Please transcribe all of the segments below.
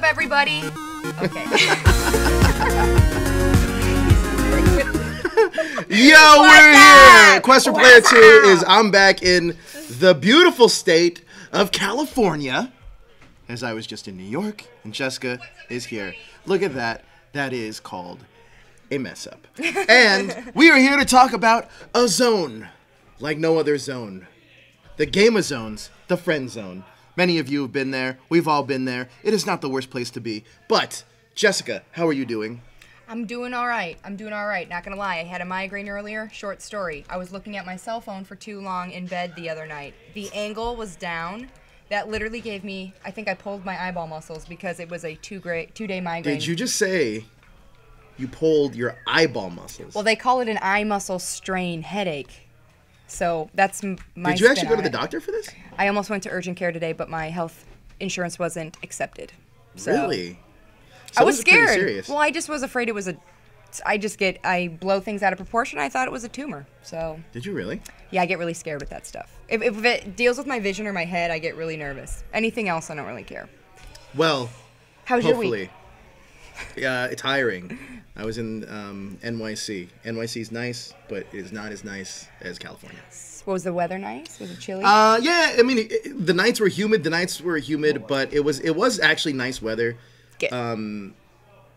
up, everybody? Okay. Yo, we're here. Quest for Player 2 is I'm back in the beautiful state of California, as I was just in New York, and Jessica is here. Look at that. That is called a mess up. And we are here to talk about a zone like no other zone. The game of zones, the friend zone. Many of you have been there. We've all been there. It is not the worst place to be. But, Jessica, how are you doing? I'm doing all right. Not gonna lie. I had a migraine earlier. Short story. I was looking at my cell phone for too long in bed the other night. The angle was down. That literally gave me, I think I pulled my eyeball muscles because it was a two-day migraine. Did you just say you pulled your eyeball muscles? Well, they call it an eye muscle strain headache. So that's my Did you actually spin go to on the it. doctor for this? I almost went to urgent care today, but my health insurance wasn't accepted. So Really? I was this is pretty scared. serious. Well, I just was afraid it was I blow things out of proportion. I thought it was a tumor. So Did you really? yeah, I get really scared with that stuff. If it deals with my vision or my head, I get really nervous. Anything else, I don't really care. Well, How's your hopefully. week? Yeah, tiring. I was in NYC. NYC's nice, but it is not as nice as California. What was the weather nice? Was it chilly? Yeah, I mean, the nights were humid. But it was actually nice weather. Good.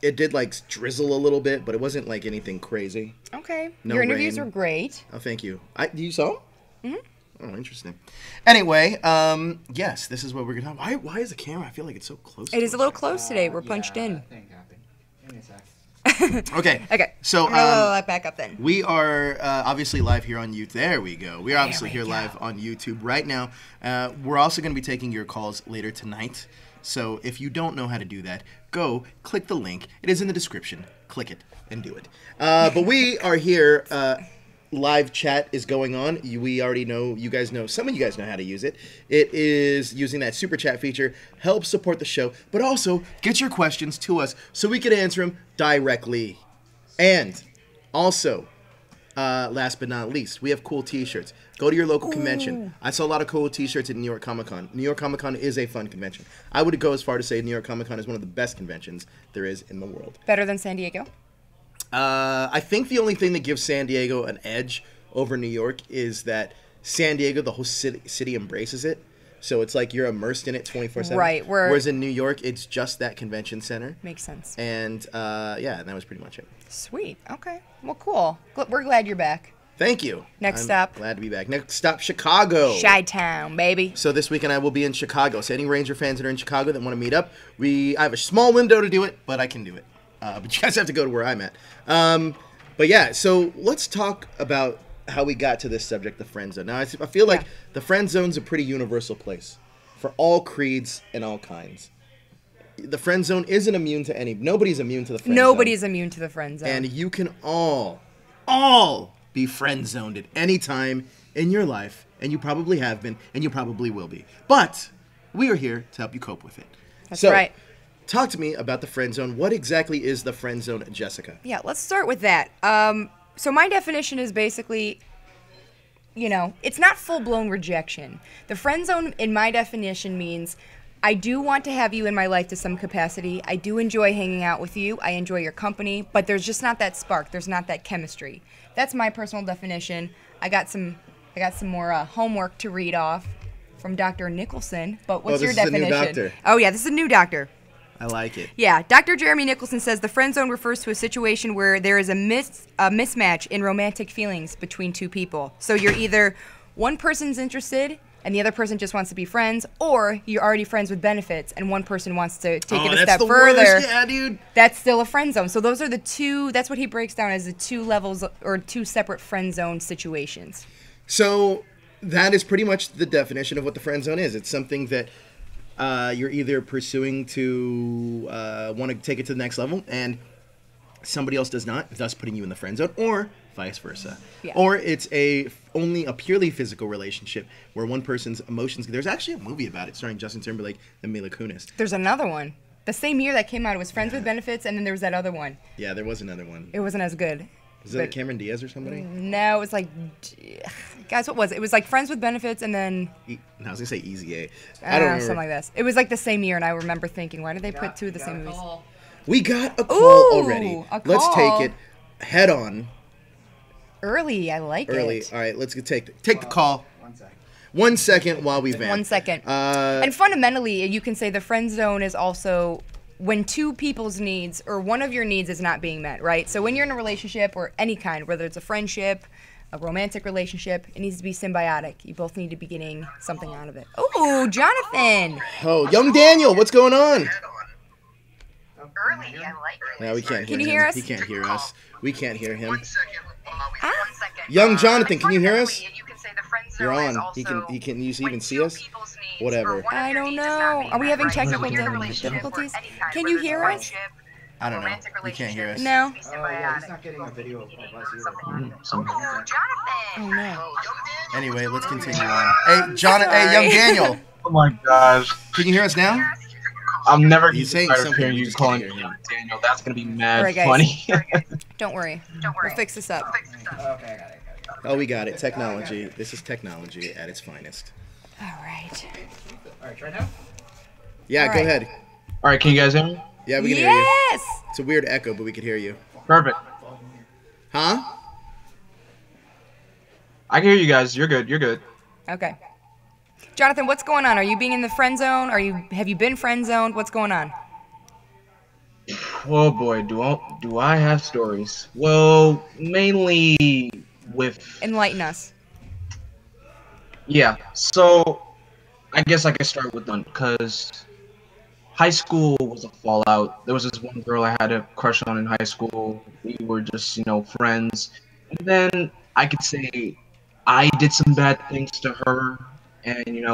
It did like drizzle a little bit, but it wasn't like anything crazy. Okay. No Your interviews rain. were great. Oh, thank you. You saw them? Mm-hmm. Oh, interesting. Anyway, yes, this is what we're gonna. Why is the camera? I feel like it's so close. It is a little close today. We're punched in. Thing happened. Give me a sec. Okay. Okay. So back up then. we are obviously live here on YouTube. There we go. We're obviously we here go. live on YouTube right now. We're also going to be taking your calls later tonight. So if you don't know how to do that, go click the link. It is in the description. Click it and do it. But we are here. Live chat is going on. We already know. You guys know. Some of you guys know how to use it. It is using that super chat feature. Help support the show, but also get your questions to us so we can answer them directly. And also, last but not least, we have cool T-shirts. Go to your local convention. I saw a lot of cool T-shirts at New York Comic Con. New York Comic Con is a fun convention. I would go as far to say New York Comic Con is one of the best conventions there is in the world. Better than San Diego? I think the only thing that gives San Diego an edge over New York is that San Diego, the whole city embraces it. So it's like you're immersed in it 24/7. Right. Whereas in New York, it's just that convention center. Makes sense. And yeah, that was pretty much it. Sweet. Okay. Well, cool. We're glad you're back. Thank you. Next I'm stop. Glad to be back. Next stop, Chicago. Chi-Town, baby. So this weekend I will be in Chicago. So any Ranger fans that are in Chicago that want to meet up, I have a small window to do it, but I can do it. But you guys have to go to where I'm at. But yeah, so let's talk about how we got to this subject, the friend zone. Now, I feel like the friend zone's a pretty universal place for all creeds and all kinds. The friend zone isn't immune to any. Nobody's immune to the friend zone. Nobody's immune to the friend zone. And you can all be friend zoned at any time in your life, and you probably have been, and you probably will be. But we are here to help you cope with it. That's right. Talk to me about the friend zone. What exactly is the friend zone, Jessica? Yeah, let's start with that. So my definition is basically, it's not full-blown rejection. The friend zone, in my definition, means I do want to have you in my life to some capacity. I do enjoy hanging out with you. I enjoy your company, but there's just not that spark. There's not that chemistry. That's my personal definition. I got some more homework to read off from Dr. Nicholson. But what's your definition? This is a new doctor. Oh yeah, this is a new doctor. I like it. Yeah, Dr. Jeremy Nicholson says the friend zone refers to a situation where there is a mismatch in romantic feelings between two people. So you're either one person's interested and the other person just wants to be friends, or you're already friends with benefits and one person wants to take it a step further. Worst. Yeah, dude. That's still a friend zone. So those are the two, that's what he breaks down as the two levels or two separate friend zone situations. So that is pretty much the definition of what the friend zone is. It's something that you're either pursuing to want to take it to the next level, and somebody else does not, thus putting you in the friend zone, or vice versa. Yeah. Or it's only a purely physical relationship where one person's emotions. There's actually a movie about it starring Justin Timberlake and Mila Kunis. There's another one. The same year that came out, it was Friends with Benefits, and then there was that other one. Yeah, there was another one. It wasn't as good. Is that Cameron Diaz or somebody? No, it was like, guys, what was it? It was like Friends with Benefits, and then No, I was gonna say Easy A. I don't remember. something like this. It was like the same year, and I remember thinking, why did they put two of the same movies? We got a call already. A Let's call. take it head on. Early, I like Early. it. All right, let's take the call. 1 second. 1 second while we vamp. 1 second. Uh, And fundamentally, you can say the friend zone is also when two people's needs or one of your needs is not being met, right? So when you're in a relationship or any kind, whether it's a friendship, a romantic relationship, it needs to be symbiotic. You both need to be getting something out of it. Oh, Jonathan! oh, young Daniel, what's going on? Early, I like it. No, we can't hear Can him. you hear us? He can't hear us. We can't hear him. 1 second. Young Jonathan, can you hear us? You can say the friend zone You're is on. also He can you when even see two us? people's needs Whatever. or one of I their don't needs is not know. being Are we met, having right? So technical when you're in a relationship or difficulties? any kind, Can you whether it's hear a us? friendship, I don't know. romantic We can't hear us. relationship, No. be Yeah, he's symbiotic. not getting a video of us Something either. like that. Oh, Jonathan! Oh, no. Anyway, let's continue on. Hey, hey, young Daniel, Oh my gosh. can you hear us now? I'm never gonna He's get saying tired of something, hearing we you just calling can't me hear him. Daniel. That's gonna be mad All right, guys. funny. Don't worry. Don't worry. We'll fix this up. Fix this up. Okay, I got it. Oh, we got it. Technology. This is technology at its finest. All right. All right, try now. Yeah, All go right. ahead. All right, can you guys hear me? Yeah, we can hear you. Yes! It's a weird echo, but we could hear you. Perfect. Huh? I can hear you guys. You're good. You're good. Okay. Jonathan, what's going on? Are you being in the friend zone? Have you been friend zoned? What's going on? Oh boy, do I have stories? Well, mainly with Enlighten us. yeah. So I guess I could start with one because high school was a fallout. There was this one girl I had a crush on in high school. We were just friends, and then I could say I did some bad things to her, and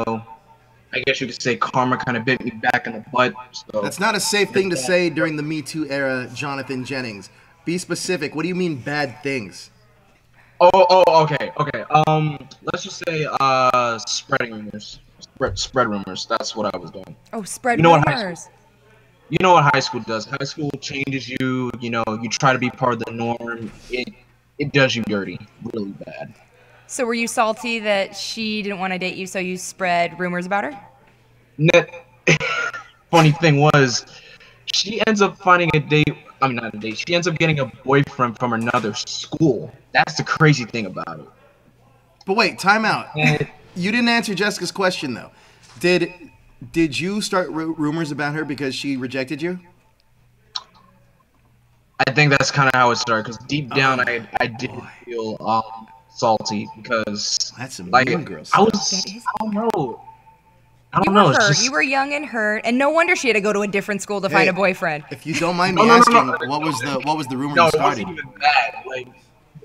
I guess you could say karma kind of bit me back in the butt. So That's not a safe thing to say during the Me Too era, Jonathan Jennings. Be specific. What do you mean bad things? okay. Let's just say spreading rumors. Spread rumors. That's what I was doing. Oh, spread You know what high rumors. You know what high school does? High school changes you. You try to be part of the norm. It does you dirty, really bad. So were you salty that she didn't want to date you, so you spread rumors about her? Funny thing was, she ends up finding a date. I mean, not a date. She ends up getting a boyfriend from another school. That's the crazy thing about it. But wait, time out. And You didn't answer Jessica's question, though. Did you start rumors about her because she rejected you? I think that's kind of how it started. Because deep down, I did feel salty because That's some like mean girl I stuff. was. That is- I don't know. I You don't were know. It's hurt. just, You were young and hurt, and no wonder she had to go to a different school to find a boyfriend. If you don't mind me No. asking, what was the rumor no, you it started? wasn't even that. Like, it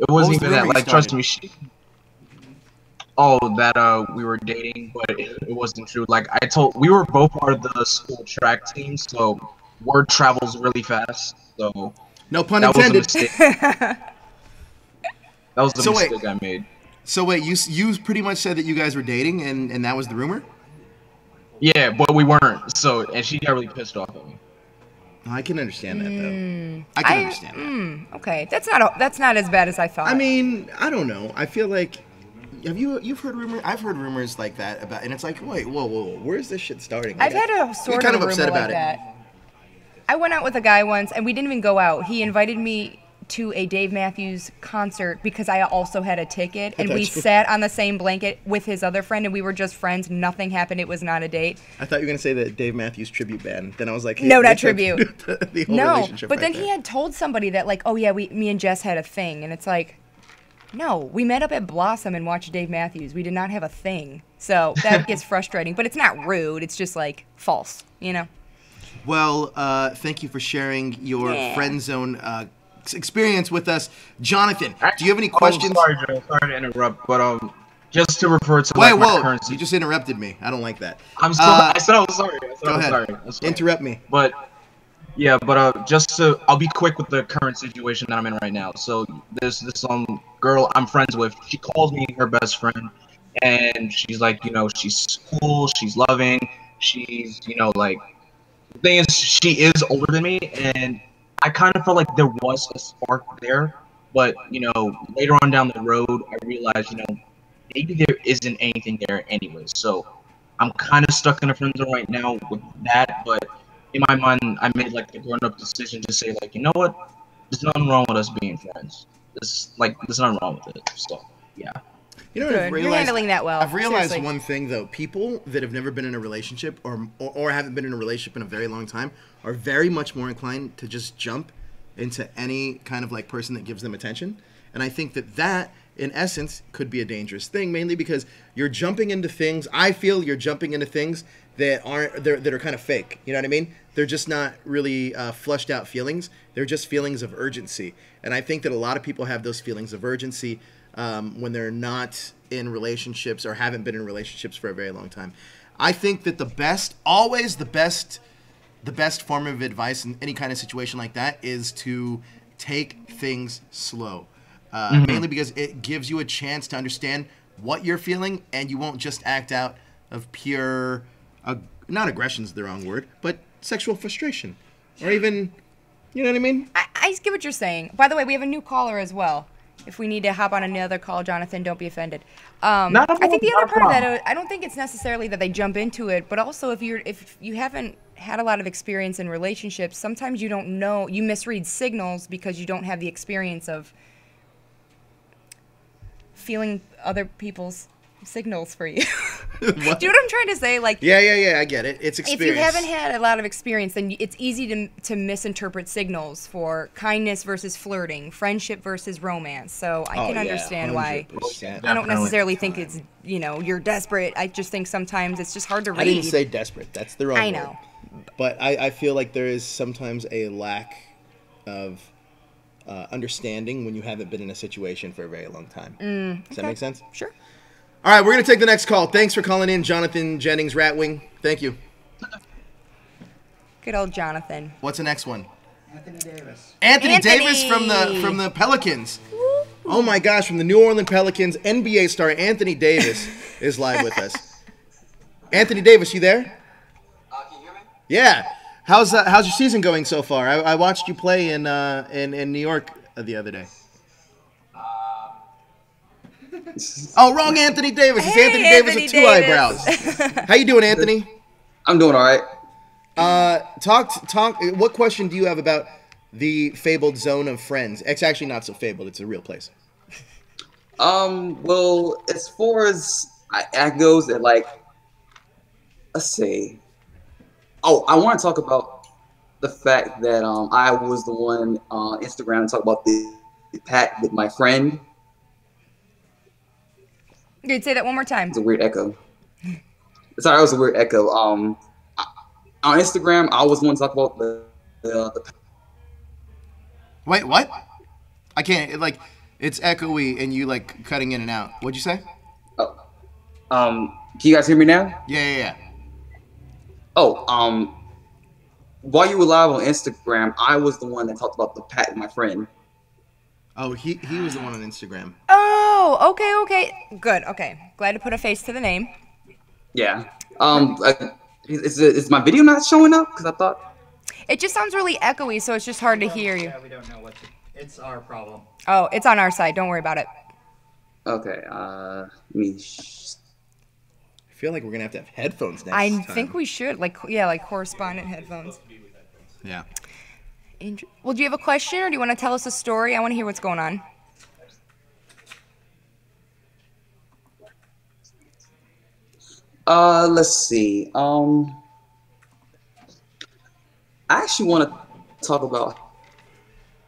was wasn't the even that. rumor you Like, trust started? me, that we were dating, but it wasn't true. Like, we were both part of the school track team, so word travels really fast. So No pun that was a intended. mistake. That was the So wait. mistake I made. So wait, you pretty much said that you guys were dating, and that was the rumor? Yeah, but we weren't. So, and she got really pissed off at me. I can understand that though. I can understand that. Okay, that's not as bad as I thought. I mean, I don't know. I feel like you've heard rumors? I've heard rumors like that about, and it's like, wait, whoa, where's this shit starting? I've Like, had a sort kind of of rumor upset like about it. that. I went out with a guy once, and we didn't even go out. He invited me to a Dave Matthews concert because I also had a ticket, and we thought you- sat on the same blanket with his other friend, and we were just friends. Nothing happened. It was not a date. I thought you were gonna say the Dave Matthews tribute band. Then I was like, No, not that's like tribute. the whole No, relationship but right then there. he had told somebody that, like, oh yeah, me and Jess had a thing, and it's like, no, we met up at Blossom and watched Dave Matthews. We did not have a thing, so that gets frustrating. But it's not rude. It's just like false, you know. Well, thank you for sharing your Yeah. friend zone experience with us, Jonathan. Do you have any questions? Sorry, Joe. Sorry to interrupt, but just to refer to Wait, like my whoa! currency. You just interrupted me. I don't like that. I said I was sorry. Go ahead. Interrupt me. But yeah, I'll be quick with the current situation that I'm in right now. So there's this girl I'm friends with. She calls me her best friend, and she's like, she's cool, she's loving, she's, like, the thing is, she is older than me, and I kind of felt like there was a spark there, But later on down the road, I realized maybe there isn't anything there anyways. So I'm kind of stuck in a friend zone right now with that. But in my mind, I made like the grown-up decision to say like, you know what? There's nothing wrong with us being friends. There's nothing wrong with it. So yeah. You know what I've Good. realized? You're handling that well. I've realized Seriously. one thing though: people that have never been in a relationship or haven't been in a relationship in a very long time are very much more inclined to just jump into any kind of like person that gives them attention. And I think that in essence could be a dangerous thing, mainly because you're jumping into things. I feel you're jumping into things that are kind of fake. You know what I mean? They're just not really flushed out feelings. They're just feelings of urgency. And I think that a lot of people have those feelings of urgency when they're not in relationships or haven't been in relationships for a very long time. I think that the best form of advice in any kind of situation like that is to take things slow. Mainly because it gives you a chance to understand what you're feeling, and you won't just act out of pure, not aggression is the wrong word, but sexual frustration. Or even, you know what I mean? I get what you're saying. By the way, we have a new caller as well. If we need to hop on another call, Jonathan, don't be offended. I think the other part of that, I don't think it's necessarily that they jump into it, but also if you haven't had a lot of experience in relationships, sometimes you don't know, you misread signals because you don't have the experience of feeling other people's signals for you. Do you know what I'm trying to say? Like, yeah, I get it. It's experience. If you haven't had a lot of experience, then it's easy to misinterpret signals for kindness versus flirting, friendship versus romance. So I can understand why. I don't necessarily think it's, you're desperate. I just think sometimes it's just hard to read. I didn't say desperate. That's the wrong word. I know. But I feel like there is sometimes a lack of understanding when you haven't been in a situation for a very long time. Does that make sense? Sure. All right, we're going to take the next call. Thanks for calling in, Jonathan Jennings, Ratwing. Thank you. Good old Jonathan. What's the next one? Anthony Davis. Anthony Davis from the Pelicans. Oh my gosh, from the New Orleans Pelicans, NBA star Anthony Davis is live with us. Anthony Davis, you there? Can you hear me? Yeah. How's your season going so far? I watched you play in New York the other day. Oh, wrong Anthony Davis. It's Anthony Davis with two eyebrows. How you doing, Anthony? I'm doing all right. Talk. What question do you have about the fabled zone of Friends? It's actually not so fabled. It's a real place. Well, as far as that goes, that let's see. Oh, I want to talk about the fact that I was the one on Instagram to talk about the pact with my friend. You'd say that one more time. It's a weird echo. Sorry, it was a weird echo. On Instagram, I was the one to talk about the Wait, what? I can't. It's echoey and you cutting in and out. What'd you say? Oh, can you guys hear me now? Yeah. Oh, while you were live on Instagram, I was the one that talked about the pact with my friend. Oh, he was the one on Instagram. Oh, okay. Good, okay. Glad to put a face to the name. Yeah. Is my video not showing up? Because I thought... It just sounds really echoey, so it's just hard to hear you. Yeah, we don't know it's our problem. Oh, it's on our side. Don't worry about it. Okay, let me... I feel like we're going to have headphones next I time. think we should. Like correspondent headphones. Yeah. Well, do you have a question, or do you want to tell us a story? I want to hear what's going on. Let's see. I actually want to talk about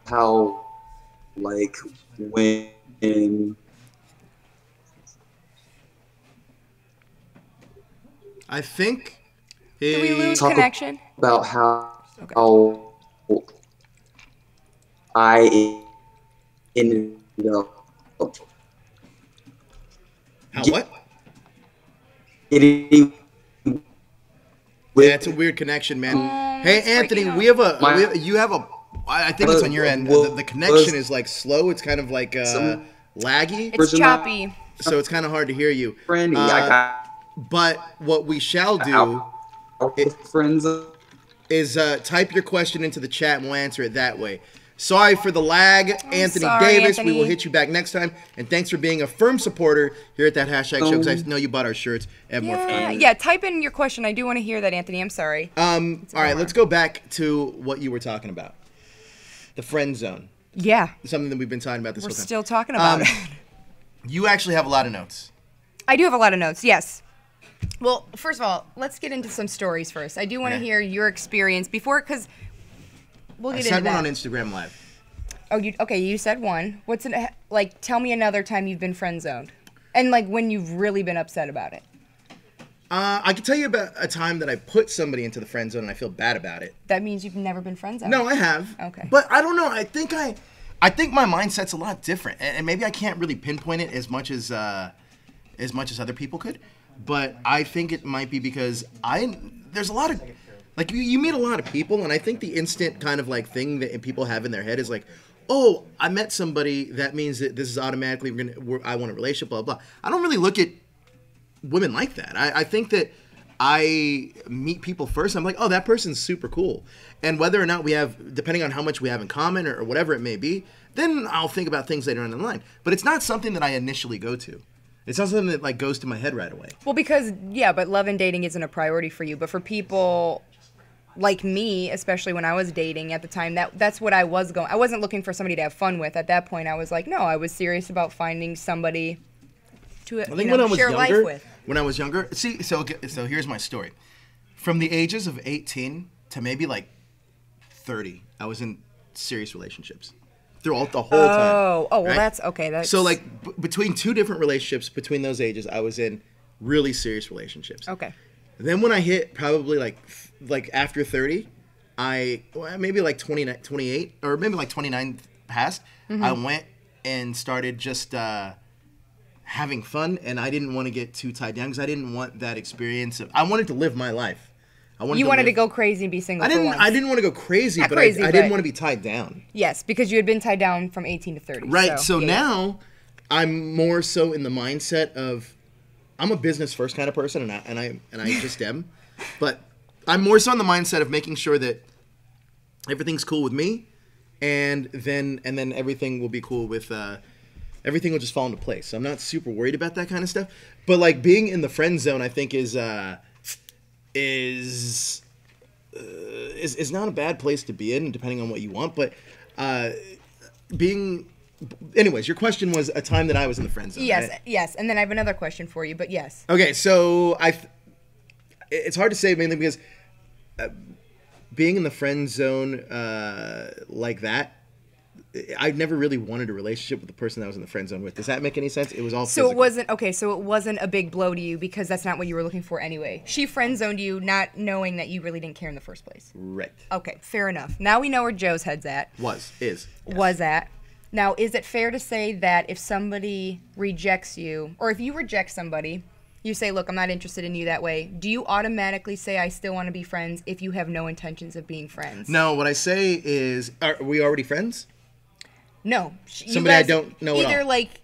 how, when I think Did we lose talk connection? about how I ended up How what? getting Yeah, it's a weird connection, man. Hey, Anthony, I think it's on your end. The connection is slow. It's kind of laggy. It's choppy. So it's kind of hard to hear you. friend. I got But what we shall do friends. is type your question into the chat and we'll answer it that way. Sorry for the lag, Anthony sorry, Davis. Anthony. We will hit you back next time. And thanks for being a firm supporter here at that hashtag show, because I know you bought our shirts and more Yeah, fun. yeah. Type in your question. I do want to hear that, Anthony. I'm sorry. All right, let's go back to what you were talking about. The friend zone. Yeah, Something that we've been talking about this we're whole time. still talking about it. You actually have a lot of notes. I do have a lot of notes. Yes. Well, first of all, let's get into some stories first. I do want to hear your experience before, because we'll I get said into one that. on Instagram Live. Oh, you said one. What's it like? Tell me another time you've been friend zoned, and like when you've really been upset about it. I can tell you about a time that I put somebody into the friend zone and I feel bad about it. That means you've never been friend zoned. No, I have. Okay. But I don't know. I think my mindset's a lot different, and maybe I can't really pinpoint it as much as other people could. But I think it might be because there's a lot of, like, you meet a lot of people, and I think the instant kind of like thing that people have in their head is like, oh, I met somebody, that means that this is automatically I want a relationship, blah blah. I don't really look at women like that. I think that I meet people first. I'm like, oh, that person's super cool. And whether or not we have, depending on how much we have in common or whatever it may be, then I'll think about things later on in the line. But it's not something that I initially go to. It's not something that like goes to my head right away. Well, because but love and dating isn't a priority for you. But for people like me, especially when I was dating at the time, that's what I was going. I wasn't looking for somebody to have fun with. At that point, I was like, no, I was serious about finding somebody to share life with. When I was younger, so here's my story. From the ages of 18 to maybe like 30, I was in serious relationships throughout the whole time. Oh, well, right? that's okay. That's So like between two different relationships between those ages, I was in really serious relationships. okay. Then when I hit probably like after 30, maybe like 29, 28 or maybe like 29 past, I went and started just having fun, and I didn't want to get too tied down because I didn't want that experience. I wanted to live my life. You wanted to go crazy and be single. I didn't. For once. I didn't want to go crazy, Not but crazy, I didn't but- want to be tied down. Yes, because you had been tied down from 18 to 30. Right. So yeah. now I'm more so in the mindset of I'm a business first kind of person, and I just am. But I'm more so in the mindset of making sure that everything's cool with me, and then everything will be cool with everything will just fall into place. So I'm not super worried about that kind of stuff. But like being in the friend zone, I think is not a bad place to be in, depending on what you want. But anyways, your question was a time that I was in the friend zone. Yes, right? yes. And then I have another question for you, but yes. Okay, so it's hard to say mainly because being in the friend zone like that, I never really wanted a relationship with the person that I was in the friend zone with. Does that make any sense? It was all So physical. it wasn't a big blow to you because that's not what you were looking for anyway. She friend zoned you not knowing that you really didn't care in the first place. Right. Okay, fair enough. Now we know where Joe's head's at. Yes. Was at. Now, is it fair to say that if somebody rejects you, or if you reject somebody, you say, look, I'm not interested in you that way, do you automatically say I still want to be friends if you have no intentions of being friends? No, what I say is, are we already friends? No. Somebody I don't know at all. Either like,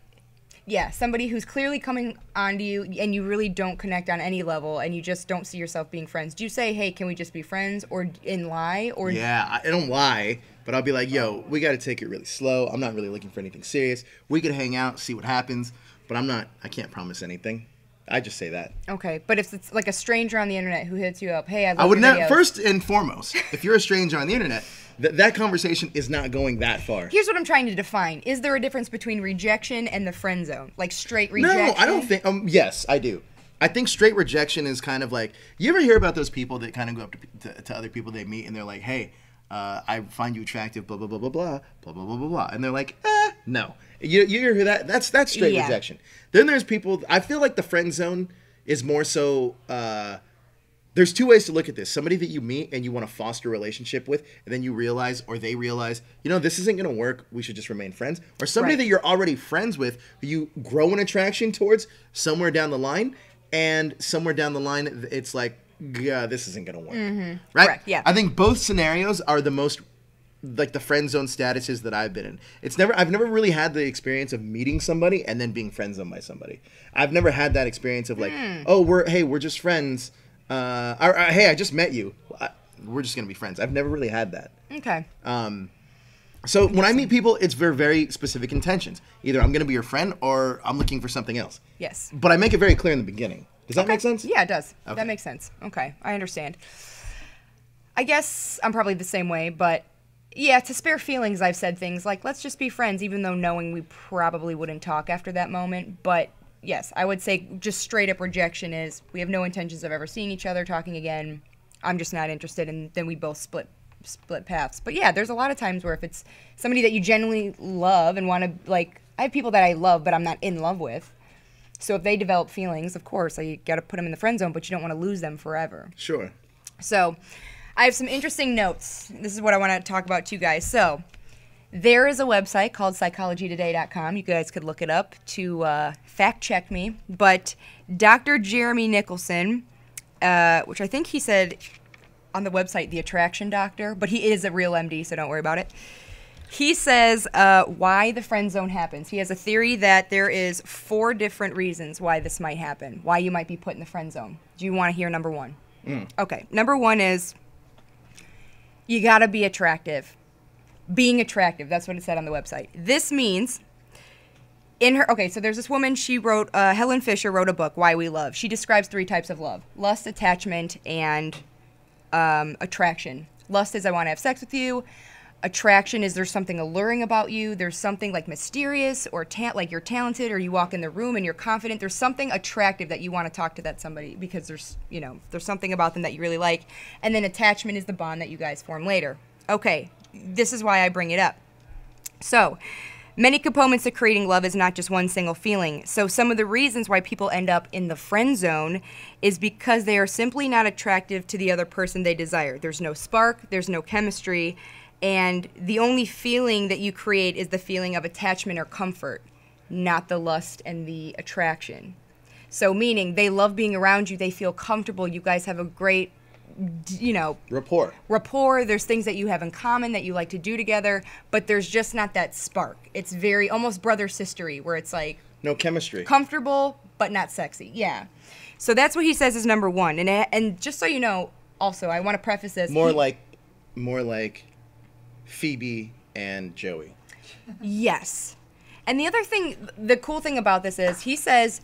yeah, somebody who's clearly coming onto you and you really don't connect on any level and you just don't see yourself being friends. Do you say, hey, can we just be friends, or lie? Or Yeah, I don't lie, but I'll be like, yo, we got to take it really slow. I'm not really looking for anything serious. We could hang out, see what happens, but I can't promise anything. I just say that. Okay, but if it's like a stranger on the internet who hits you up, hey, I love I would your never. videos. First and foremost, if you're a stranger on the internet, that conversation is not going that far. Here's what I'm trying to define. Is there a difference between rejection and the friend zone? Like straight rejection? No, I don't think. Yes, I do. I think straight rejection is kind of like, you ever hear about those people that kind of go up to other people they meet and they're like, hey, I find you attractive, blah blah blah blah blah blah blah blah blah blah, and they're like, no. You hear that? That's straight rejection. Then there's people. I feel like the friend zone is more so. There's two ways to look at this. Somebody that you meet and you want to foster a relationship with, and then you realize, or they realize, this isn't going to work. We should just remain friends. Or somebody that you're already friends with, who you grow an attraction towards somewhere down the line, and somewhere down the line, it's like, yeah, this isn't going to work. Mm-hmm. Right? Correct, yeah. I think both scenarios are the most, like, the friend zone statuses that I've been in. I've never really had the experience of meeting somebody and then being friend zoned by somebody. I've never had that experience of like, we're just friends. Hey, I just met you. We're just gonna be friends. I've never really had that. Okay. So when I meet people, it's for very specific intentions. Either I'm going to be your friend or I'm looking for something else. Yes. But I make it very clear in the beginning. Does that make sense? Yeah, it does. Okay. That makes sense. Okay, I understand. I guess I'm probably the same way, but yeah, to spare feelings, I've said things like, let's just be friends, even though knowing we probably wouldn't talk after that moment. But yes, I would say just straight up rejection is, we have no intentions of ever seeing each other, talking again. I'm just not interested, and then we both split paths. But yeah, there's a lot of times where if it's somebody that you genuinely love and want to, like, I have people that I love, but I'm not in love with. So if they develop feelings, of course, you got to put them in the friend zone, but you don't want to lose them forever. Sure. So I have some interesting notes. This is what I want to talk about to you guys. So there is a website called psychologytoday.com. You guys could look it up to fact check me. But Dr. Jeremy Nicholson, which I think he said on the website, the attraction doctor, but he is a real MD, so don't worry about it. He says why the friend zone happens. He has a theory that there is 4 different reasons why this might happen, why you might be put in the friend zone. Do you want to hear number 1? Okay, number 1 is you got to be attractive. Being attractive, that's what it said on the website. This means so there's this woman, she wrote, Helen Fisher wrote a book, Why We Love. She describes 3 types of love: lust, attachment, and attraction. Lust is I want to have sex with you. Attraction is there's something alluring about you. There's something like mysterious or like you're talented, or you walk in the room and you're confident. There's something attractive that you want to talk to that somebody because there's something about them that you really like. And then attachment is the bond that you guys form later. Okay, this is why I bring it up. So, many components of creating love is not just one single feeling. So some of the reasons why people end up in the friend zone is because they are simply not attractive to the other person they desire. There's no spark, there's no chemistry, and the only feeling that you create is the feeling of attachment or comfort, not the lust and the attraction. So meaning they love being around you, they feel comfortable, you guys have a great, rapport. There's things that you have in common that you like to do together, but there's just not that spark. It's very almost brother-sistery, where it's like no chemistry, comfortable but not sexy. Yeah. So that's what he says is number 1. And just so you know, also I want to preface this more like Phoebe and Joey. Yes. And the other thing, the cool thing about this is he says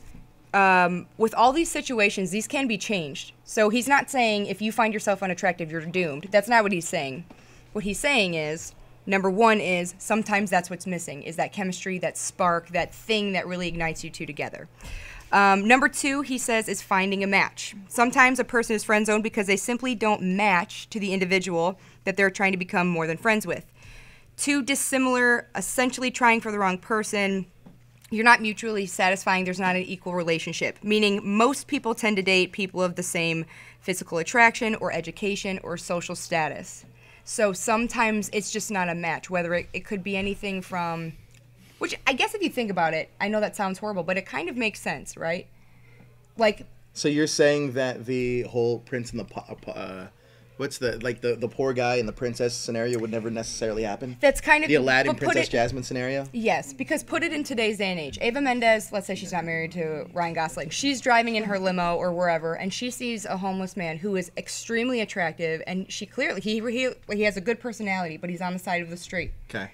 with all these situations, these can be changed. So he's not saying if you find yourself unattractive, you're doomed. That's not what he's saying. What he's saying is, number 1 is sometimes that's what's missing, is that chemistry, that spark, that thing that really ignites you two together. Number 2, he says, is finding a match. Sometimes a person is friend zoned because they simply don't match to the individual that they're trying to become more than friends with. 2 dissimilar, essentially trying for the wrong person. You're not mutually satisfying. There's not an equal relationship, meaning most people tend to date people of the same physical attraction or education or social status. So sometimes it's just not a match, whether it could be anything from, which I guess if you think about it, I know that sounds horrible, but it kind of makes sense, right? Like. So you're saying that the whole prince and the the poor guy and the princess scenario would never necessarily happen? That's kind of the Aladdin Princess Jasmine scenario? Yes, because put it in today's day and age. Ava Mendes, let's say she's not married to Ryan Gosling. She's driving in her limo or wherever, and she sees a homeless man who is extremely attractive, and she clearly, he has a good personality, but he's on the side of the street. Okay.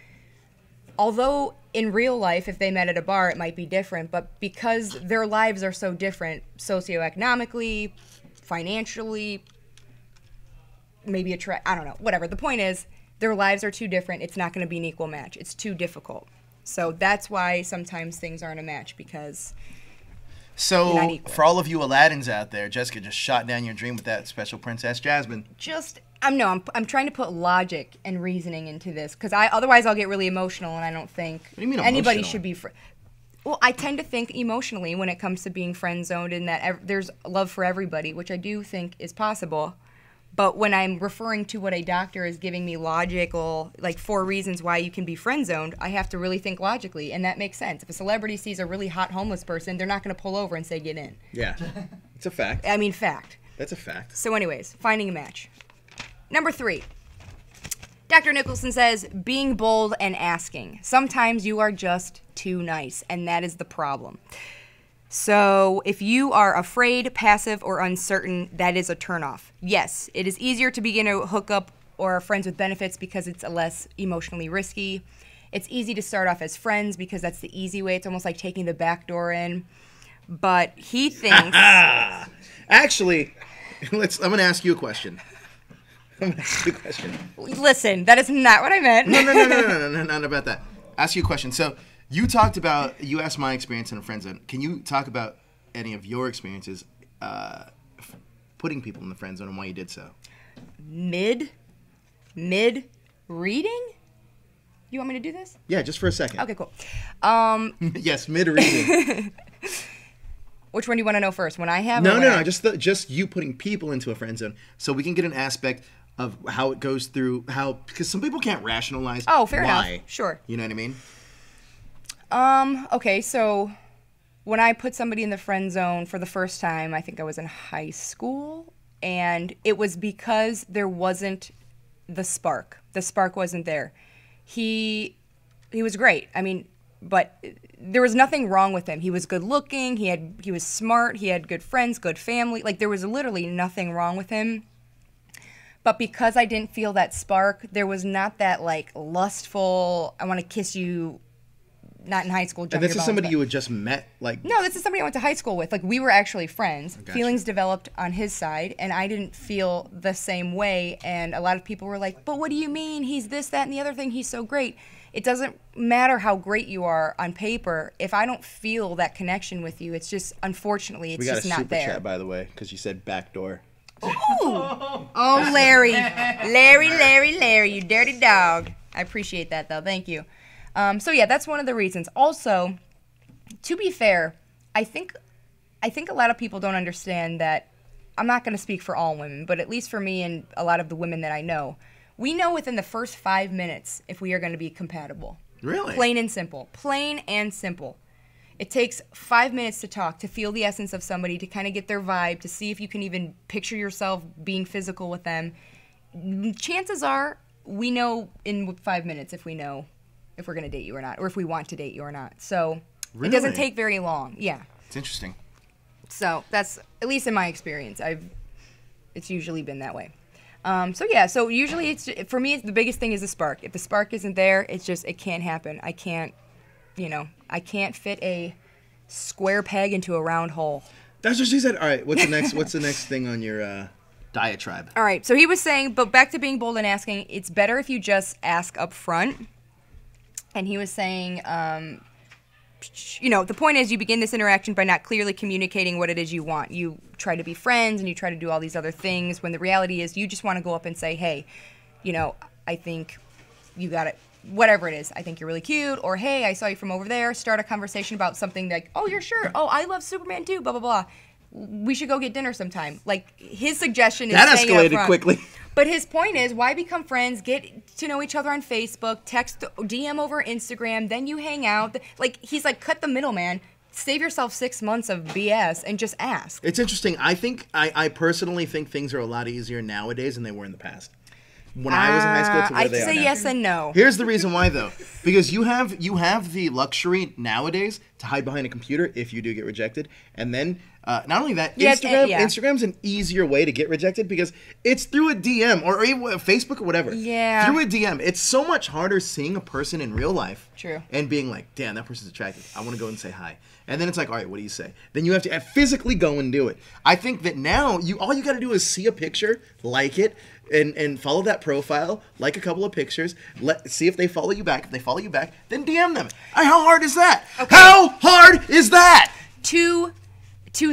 Although in real life, if they met at a bar, it might be different, but because their lives are so different socioeconomically, financially, maybe I don't know, whatever. The point is, their lives are too different. It's not going to be an equal match. It's too difficult. So that's why sometimes things aren't a match, because so for all of you Aladdins out there, Jessica just shot down your dream with that special Princess Jasmine. I'm trying to put logic and reasoning into this, because otherwise I'll get really emotional, and I don't think anybody should be well, I tend to think emotionally when it comes to being friend zoned, in that there's love for everybody, which I do think is possible. But when I'm referring to what a doctor is giving me logical, like 4 reasons why you can be friend zoned, I have to really think logically, and that makes sense. If a celebrity sees a really hot homeless person, they're not going to pull over and say, get in. Yeah, it's a fact. I mean, fact. That's a fact. So anyways, finding a match. Number 3, Dr. Nicholson says, being bold and asking. Sometimes you are just too nice, and that is the problem. So if you are afraid, passive, or uncertain, that is a turnoff. Yes, it is easier to begin a hookup or friends with benefits because it's a less emotionally risky. It's easy to start off as friends because that's the easy way. It's almost like taking the back door in. But he thinks... Actually, I'm going to ask you a question. I'm going to ask you a question. Listen, that is not what I meant. No, not about that. Ask you a question. So you asked my experience in a friend zone. Can you talk about any of your experiences putting people in the friend zone and why you did so? Mid reading? You want me to do this? Yeah, just for a second. Okay, cool. Yes, mid reading. Which one do you want to know first? When I have? No. Just you putting people into a friend zone, so we can get an aspect of how it goes through. Because some people can't rationalize. Oh, fair why. enough. Sure. You know what I mean? Okay, so when I put somebody in the friend zone for the first time, I think I was in high school, and it was because there wasn't the spark. The spark wasn't there. He was great. I mean, but there was nothing wrong with him. He was good looking. He was smart. He had good friends, good family. Like, there was literally nothing wrong with him. But because I didn't feel that spark, there was not that, like, lustful, I want to kiss you, not in high school. And this is somebody you had just met, like... No, this is somebody I went to high school with. Like, we were actually friends. Gotcha. Feelings developed on his side, and I didn't feel the same way. And a lot of people were like, but what do you mean? He's this, that, and the other thing. He's so great. It doesn't matter how great you are on paper. If I don't feel that connection with you, it's just, unfortunately, it's just not there. We got a super chat, by the way, because you said backdoor. Ooh. Oh, Larry, you dirty dog. I appreciate that, though. Thank you. So yeah, that's one of the reasons. Also, to be fair, I think a lot of people don't understand that. I'm not going to speak for all women, but at least for me and a lot of the women that I know, we know within the first 5 minutes if we are going to be compatible. Really? Plain and simple. Plain and simple. It takes 5 minutes to talk, to feel the essence of somebody, to kind of get their vibe, to see if you can even picture yourself being physical with them. Chances are we know in 5 minutes if we're going to date you or not, or if we want to date you or not. So Really? It doesn't take very long. Yeah. It's interesting. So that's, at least in my experience, it's usually been that way. So usually for me, the biggest thing is the spark. If the spark isn't there, it can't happen. I can't fit a square peg into a round hole. That's what she said. All right, what's the next thing on your diatribe? All right, so he was saying, but back to being bold and asking, it's better if you just ask up front. And he was saying, the point is you begin this interaction by not clearly communicating what it is you want. You try to be friends and you try to do all these other things when the reality is you just want to go up and say, hey, I think you got it. Whatever it is, I think you're really cute, or hey, I saw you from over there. Start a conversation about something like, oh, you're sure? Oh, I love Superman too. Blah blah blah. We should go get dinner sometime. Like his suggestion is that saying escalated quickly. But his point is, why become friends? Get to know each other on Facebook, text, DM over Instagram, then you hang out. Like he's like, cut the middleman. Save yourself 6 months of BS and just ask. It's interesting. I personally think things are a lot easier nowadays than they were in the past. When I was in high school to where they are now. I'd say yes and no. Here's the reason why, though. Because you have the luxury nowadays to hide behind a computer if you do get rejected. And then, not only that, Instagram's an easier way to get rejected because it's through a DM or Facebook or whatever. Yeah. Through a DM. It's so much harder seeing a person in real life. True. And being like, damn, that person's attractive. I want to go and say hi. And then it's like, all right, what do you say? Then you have to physically go and do it. I think that now, all you got to do is see a picture, like it, and follow that profile, like a couple of pictures, see if they follow you back. If they follow you back, then DM them. How hard is that? Okay. How hard is that? To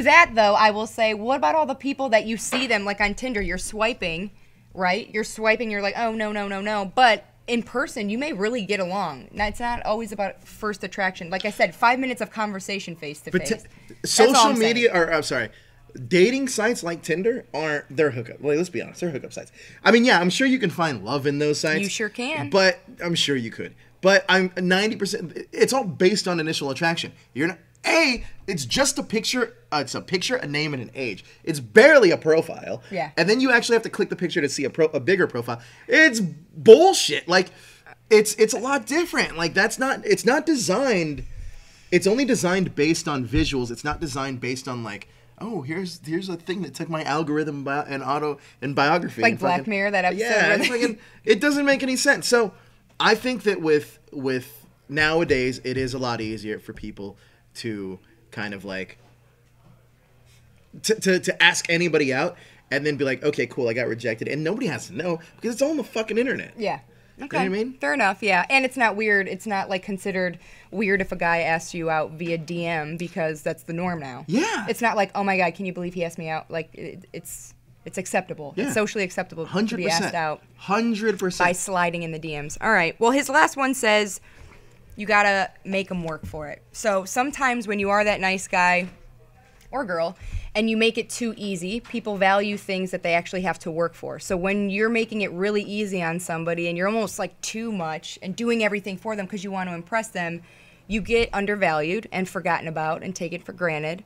that, though, I will say, what about all the people that you see them, like on Tinder, you're swiping, right? You're swiping, you're like, oh, no. But in person, you may really get along. Now, it's not always about first attraction. Like I said, 5 minutes of conversation face-to-face. Social media, dating sites like Tinder they're hookup. Like, let's be honest, they're hookup sites. I mean, yeah, I'm sure you can find love in those sites. You sure can. But I'm sure you could. But I'm 90%. It's all based on initial attraction. It's just a picture. It's a picture, a name, and an age. It's barely a profile. Yeah. And then you actually have to click the picture to see a bigger profile. It's bullshit. Like, it's a lot different. Like, it's not designed. It's only designed based on visuals. It's not designed based on like, oh, here's a thing that took my algorithm and biography. Like and Black fucking, Mirror, that episode. Yeah, where it's fucking, it doesn't make any sense. So I think that with nowadays, it is a lot easier for people to kind of like to ask anybody out and then be like, okay, cool, I got rejected, and nobody has to know because it's all on the fucking internet. Yeah. Okay. You know what I mean? Fair enough, yeah. And it's not weird. It's not like considered weird if a guy asks you out via DM because that's the norm now. Yeah. It's not like, oh my God, can you believe he asked me out? Like, it's acceptable. Yeah. It's socially acceptable 100%. to be asked out 100%. by sliding in the DMs. All right. Well, his last one says you got to make them work for it. So sometimes when you are that nice guy or girl and you make it too easy, people value things that they actually have to work for. So when you're making it really easy on somebody and you're almost like too much and doing everything for them because you want to impress them, you get undervalued and forgotten about and take it for granted.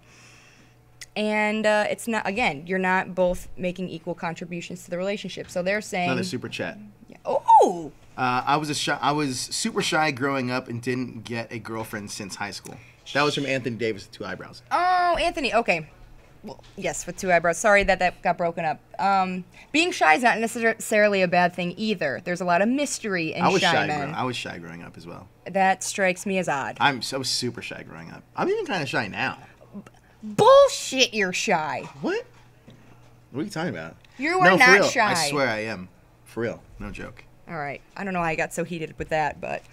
And it's not, again, you're not both making equal contributions to the relationship. So they're saying... Another super chat. Yeah. Oh! I was super shy growing up and didn't get a girlfriend since high school. That was from Anthony Davis with 2 eyebrows. Oh, Anthony. Okay. Well, yes, with 2 eyebrows. Sorry that got broken up. Being shy is not necessarily a bad thing either. There's a lot of mystery in shy men. I was shy growing up as well. That strikes me as odd. I was super shy growing up. I'm even kind of shy now. Bullshit, you're shy. What? What are you talking about? You are no, not for real. shy. I swear I am. For real. No joke. All right. I don't know why I got so heated with that, but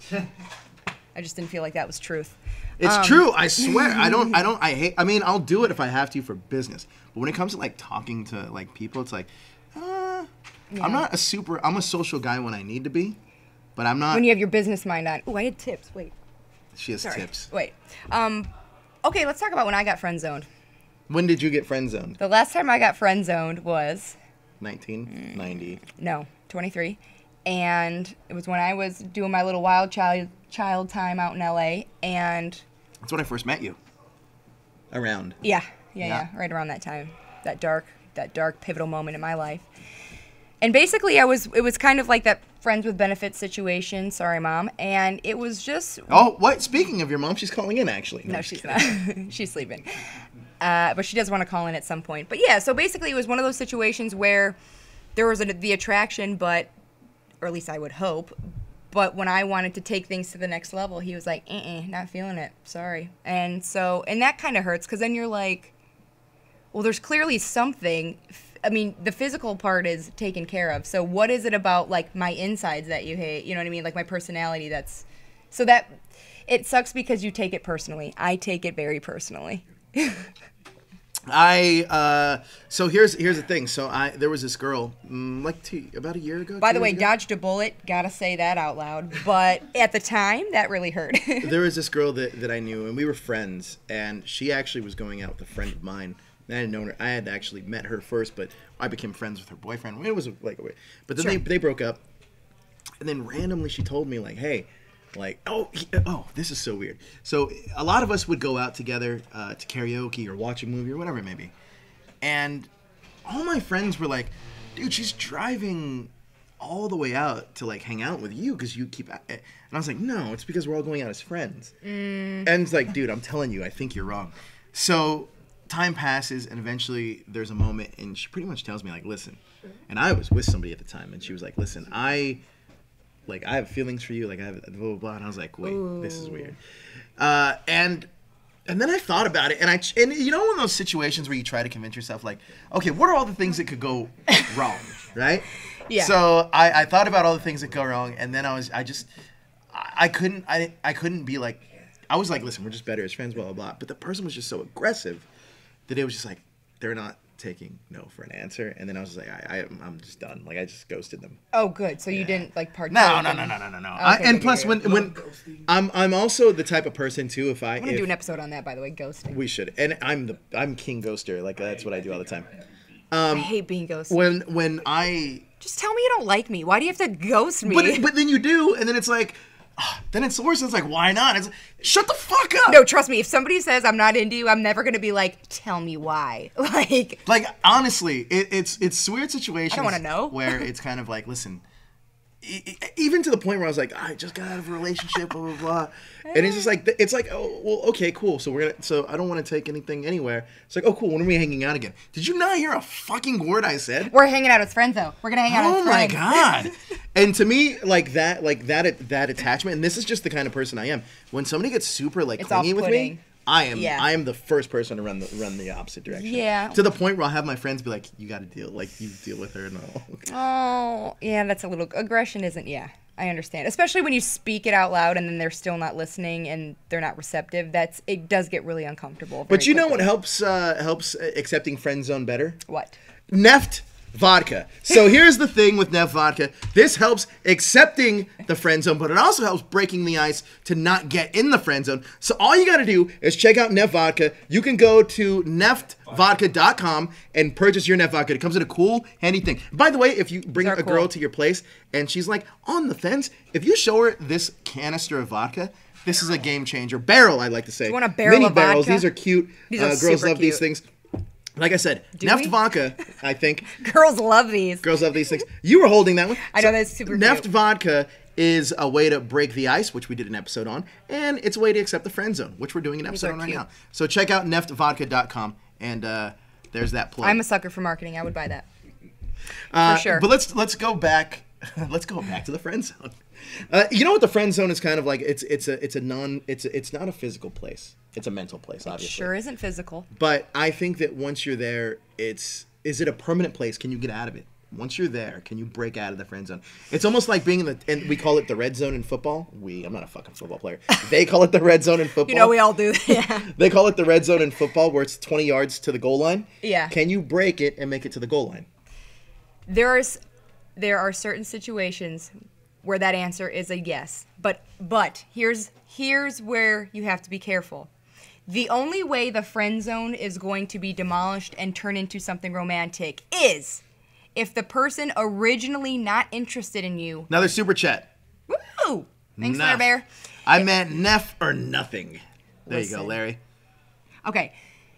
I just didn't feel like that was truth. It's true. I swear. I mean, I'll do it if I have to for business. But when it comes to like talking to like people, it's like, I'm a social guy when I need to be, but I'm not. When you have your business mind on. Ooh, I had tips. Wait. She has Sorry. tips. Wait. Okay, let's talk about when I got friend zoned. When did you get friend zoned? The last time I got friend zoned was 1990. No, 23. And it was when I was doing my little wild child time out in LA, and that's when I first met you. Around. Yeah, right around that time. That dark pivotal moment in my life. And basically it was kind of like that friends with benefits situation, sorry mom, and it was just Oh, what? Speaking of your mom, she's calling in actually. No, she's not. She's sleeping. But she does want to call in at some point. But yeah, so basically it was one of those situations where there was the attraction, but, or at least I would hope, but when I wanted to take things to the next level, he was like, not feeling it, sorry. And that kind of hurts, because then you're like, well, there's clearly something. I mean, the physical part is taken care of. So what is it about, like, my insides that you hate? You know what I mean? Like, my personality that's... So that... It sucks because you take it personally. I take it very personally. So here's the thing. So there was this girl, about a year ago. By the way, dodged a bullet. Gotta say that out loud. But at the time, that really hurt. There was this girl that I knew, and we were friends, and she actually was going out with a friend of mine. And I had known her. I had actually met her first, but I became friends with her boyfriend. It was like, but then they broke up, and then randomly she told me like, hey, like, this is so weird. So a lot of us would go out together to karaoke or watch a movie or whatever it may be, and all my friends were like, dude, she's driving all the way out to like hang out with you because you keep. And I was like, no, it's because we're all going out as friends. And it's like, dude, I'm telling you, I think you're wrong. So time passes, and eventually there's a moment, and she pretty much tells me like, listen, and I was with somebody at the time, and she was like, listen, I have feelings for you, like I have blah blah blah, and I was like, wait, this is weird. And then I thought about it, and you know, one of those situations where you try to convince yourself like, okay, what are all the things that could go wrong, right? Yeah. So I thought about all the things that go wrong, and then I couldn't be like, I was like, listen, we're just better as friends, blah blah blah. But the person was just so aggressive that it was just like, they're not taking no for an answer, and then I was just like, I'm just done. Like, I just ghosted them. Oh, good. So you didn't like partake. No. Okay, And plus, when I'm also the type of person too. If I want to do an episode on that, by the way, ghosting. We should. And I'm king ghoster. Like, that's what I do all the time. I hate being ghosted. When I just tell me you don't like me. Why do you have to ghost me? But then you do, and then it's like. Then it's the worst. It's like, why not? It's like, shut the fuck up. No, trust me. If somebody says I'm not into you, I'm never gonna be like, tell me why. Like honestly, it's weird situations. I don't want to know. Where it's kind of like, listen, even to the point where I was like, I just got out of a relationship, blah blah blah, and it's just like oh well, okay, cool. So I don't want to take anything anywhere. It's like, oh cool, when are we hanging out again? Did you not hear a fucking word I said? We're hanging out as friends though. We're gonna hang out as Oh my friends. god! And to me, that attachment, and this is just the kind of person I am. When somebody gets super It's clingy with me, off-putting. I am the first person to run the opposite direction. Yeah. To the point where I'll have my friends be like, "You got to deal with her and all." Oh, yeah, that's a little aggression, isn't? Yeah, I understand. Especially when you speak it out loud and then they're still not listening and they're not receptive. It does get really uncomfortable. But you know what quickly. helps accepting friend zone better? What? Neft vodka. So here's the thing with Neft vodka. This helps accepting the friend zone, but it also helps breaking the ice to not get in the friend zone. So all you got to do is check out Neft vodka. You can go to neftvodka.com and purchase your Neft vodka. It comes in a cool, handy thing. By the way, if you bring They're a girl cool. to your place and she's like on the fence, if you show her this canister of vodka, this is a game changer. Barrel, I'd like to say. You want a barrel Mini of barrels. vodka? These are cute. These are Girls super love these cute. things. Like I said, Do Neft we? vodka, I think. Girls love these. Girls love these things. You were holding that one. I know, that's super Neft cute. vodka is a way to break the ice, which we did an episode on, and it's a way to accept the friend zone, which we're doing an episode are on right cute. now. So check out neftvodka.com, and there's that plug. I'm a sucker for marketing. I would buy that. For sure. But let's go back. Let's go back to the friend zone. You know what the friend zone is kind of like? It's not a physical place. It's a mental place, obviously. Sure isn't physical. But I think that once you're there, is it a permanent place? Can you get out of it? Once you're there, can you break out of the friend zone? It's almost like being and we call it the red zone in football. I'm not a fucking football player. They call it the red zone in football. You know, we all do. Yeah. They call it the red zone in football, where it's 20 yards to the goal line. Yeah. Can you break it and make it to the goal line? There are certain situations where that answer is a yes. But here's where you have to be careful. The only way the friend zone is going to be demolished and turn into something romantic is if the person originally not interested in you. Another super chat. Woo! Thanks, Neff. Bear. I meant neff or nothing. There you go, Listen. Larry. Okay.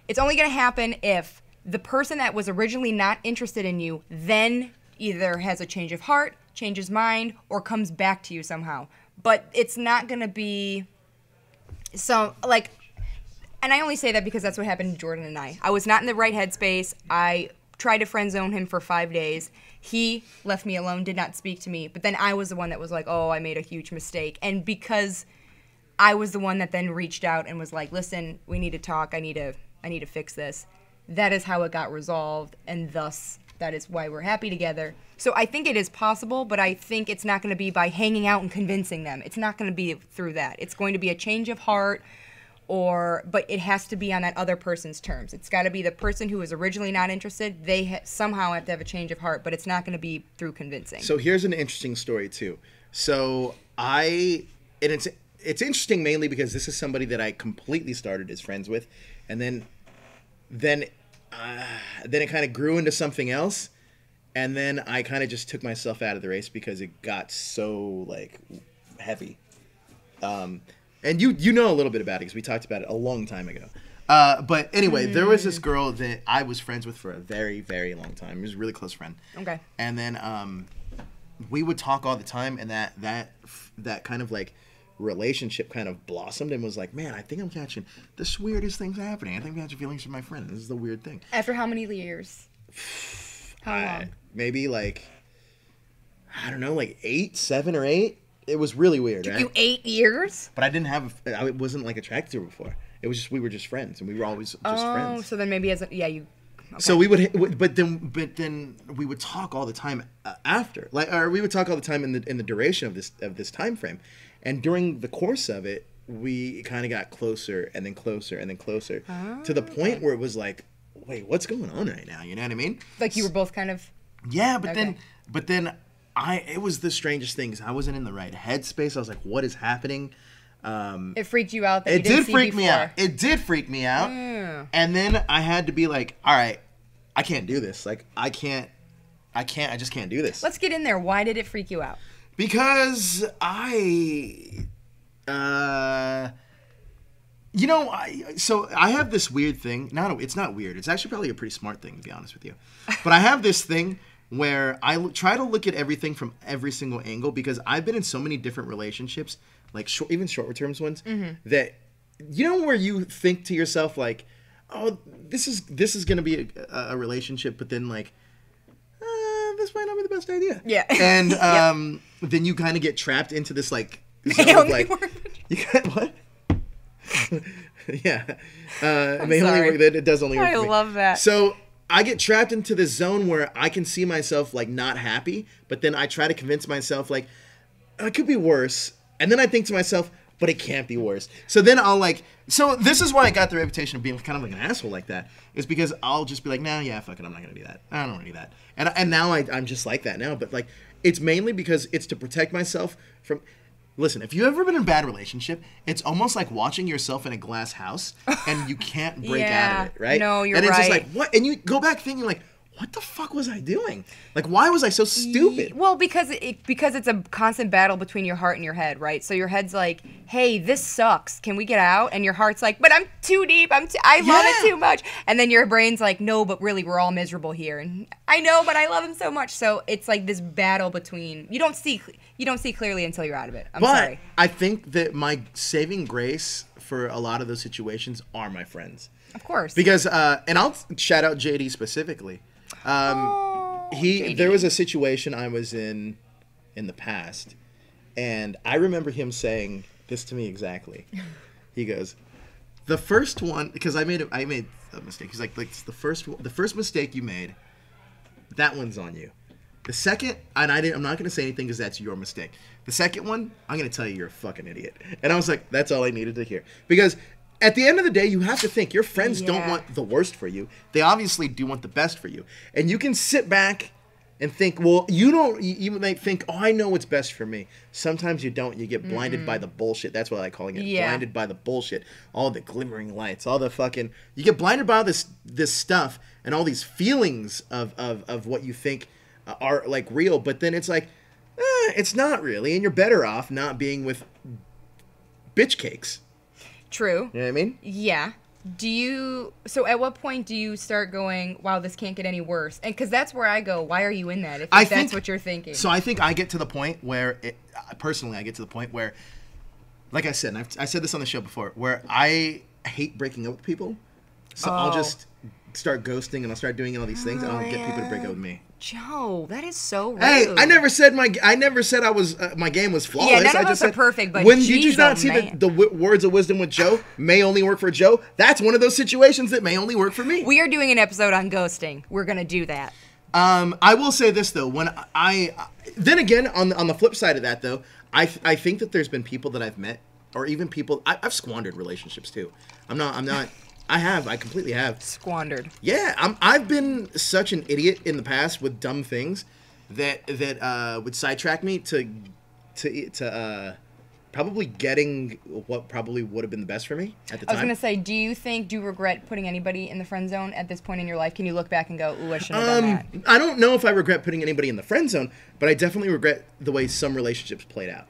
It's only going to happen if the person that was originally not interested in you then either has a change of heart, changes mind, or comes back to you somehow. But it's not going to be and I only say that because that's what happened to Jordan and I. I was not in the right headspace. I tried to friend zone him for 5 days. He left me alone, did not speak to me. But then I was the one that was like, oh, I made a huge mistake. And because I was the one that then reached out and was like, listen, we need to talk. I need to fix this. That is how it got resolved. And thus, that is why we're happy together. So I think it is possible, but I think it's not going to be by hanging out and convincing them. It's not going to be through that. It's going to be a change of heart. But it has to be on that other person's terms. It's got to be the person who was originally not interested. They somehow have to have a change of heart, but it's not going to be through convincing. So here's an interesting story too. So it's interesting mainly because this is somebody that I completely started as friends with, and then it kind of grew into something else, and then I kind of just took myself out of the race because it got so heavy. And you know a little bit about it because we talked about it a long time ago. But anyway, there was this girl that I was friends with for a very, very long time. It was a really close friend. Okay. And then we would talk all the time, and that kind of relationship kind of blossomed and was like, man, I think I'm catching the weirdest things happening. I think I'm catching feelings for my friend. This is the weird thing. After how many years? How long? Maybe I don't know, 7 or 8. It was really weird. Took right? you 8 years? But I wasn't attracted to her before. It was just, we were just friends, and we were always just friends. Oh, so then maybe okay. So we would, but then we would talk all the time after, or we would talk all the time in the duration of this time frame, and during the course of it, we kind of got closer and then closer and then closer to the point where it was like, wait, what's going on right now? You know what I mean? Like you were both kind of. Yeah, but Okay. then it was the strangest thing because I wasn't in the right headspace. I was like, what is happening? It freaked you out. That you It didn't did see freak me before. out. It did freak me out. And then I had to be like, all right, I can't do this. I just can't do this. Let's get in there. Why did it freak you out? Because so I have this weird thing. It's not weird. It's actually probably a pretty smart thing, to be honest with you. But I have this thing where I try to look at everything from every single angle because I've been in so many different relationships, like even short term ones, that where you think to yourself like, oh, this is gonna be a relationship, but then like, this might not be the best idea. Yeah. And then you kind of get trapped into this like zone of like, you got what? Yeah. It may only work. It does only work. I love that. So I get trapped into this zone where I can see myself like not happy, but then I try to convince myself like, it could be worse. And then I think to myself, but it can't be worse. So then I'll like, so this is why I got the reputation of being kind of like an asshole like that, is because I'll just be like, nah, yeah, fuck it, I'm not going to do that. I don't want to do that. And now I'm just like that now. But like, it's mainly because it's to protect myself from, listen, if you've ever been in a bad relationship, it's almost like watching yourself in a glass house and you can't break out of it, right? No, you're right. And it's right. just like, what? And you go back thinking like, what the fuck was I doing? Like, why was I so stupid? Well, because it's a constant battle between your heart and your head, right? So your head's like, hey, this sucks. Can we get out? And your heart's like, but I'm too deep. I love it too much. And then your brain's like, no, but really, we're all miserable here. And I know, but I love him so much. So it's like this battle between, you don't see clearly until you're out of it. I'm sorry. I think that my saving grace for a lot of those situations are my friends. Of course. Because, and I'll shout out JD specifically. There was a situation I was in the past, and I remember him saying this to me exactly. He goes, the first one, because I made a mistake. He's like the first mistake you made, that one's on you. The second, and I'm not going to say anything because that's your mistake. The second one, I'm going to tell you you're a fucking idiot. And I was like, that's all I needed to hear. Because at the end of the day, you have to think your friends don't want the worst for you. They obviously do want the best for you. And you can sit back and think, well, you might think, oh, I know what's best for me. Sometimes you don't. You get blinded by the bullshit. That's what I like calling it. Yeah. Blinded by the bullshit. All the glimmering lights, all the fucking, you get blinded by all this stuff and all these feelings of what you think are like real. But then it's like, it's not really. And you're better off not being with bitch cakes. True. You know what I mean? Yeah. So at what point do you start going, wow, this can't get any worse? And because that's where I go, why are you in that? If that's what you're thinking. So I think I get to the point where, like I said, and I said this on the show before, where I hate breaking up with people. So I'll just start ghosting and I'll start doing all these things and I'll get people to break up with me. Joe, that is so rude. Hey, I never said I was my game was flawless. Yeah, none of I us just are said, perfect, but when geez, you do not see the words of wisdom with Joe may only work for Joe, that's one of those situations that may only work for me. We are doing an episode on ghosting. We're gonna do that. I will say this though, then again on the flip side of that though, I think that there's been people that I've met, or even people I've squandered relationships too. I completely have. Squandered. Yeah, I've been such an idiot in the past with dumb things that would sidetrack me to probably getting what probably would have been the best for me at the time. I was going to say, do you regret putting anybody in the friend zone at this point in your life? Can you look back and go, ooh, I shouldn't have done that? I don't know if I regret putting anybody in the friend zone, but I definitely regret the way some relationships played out.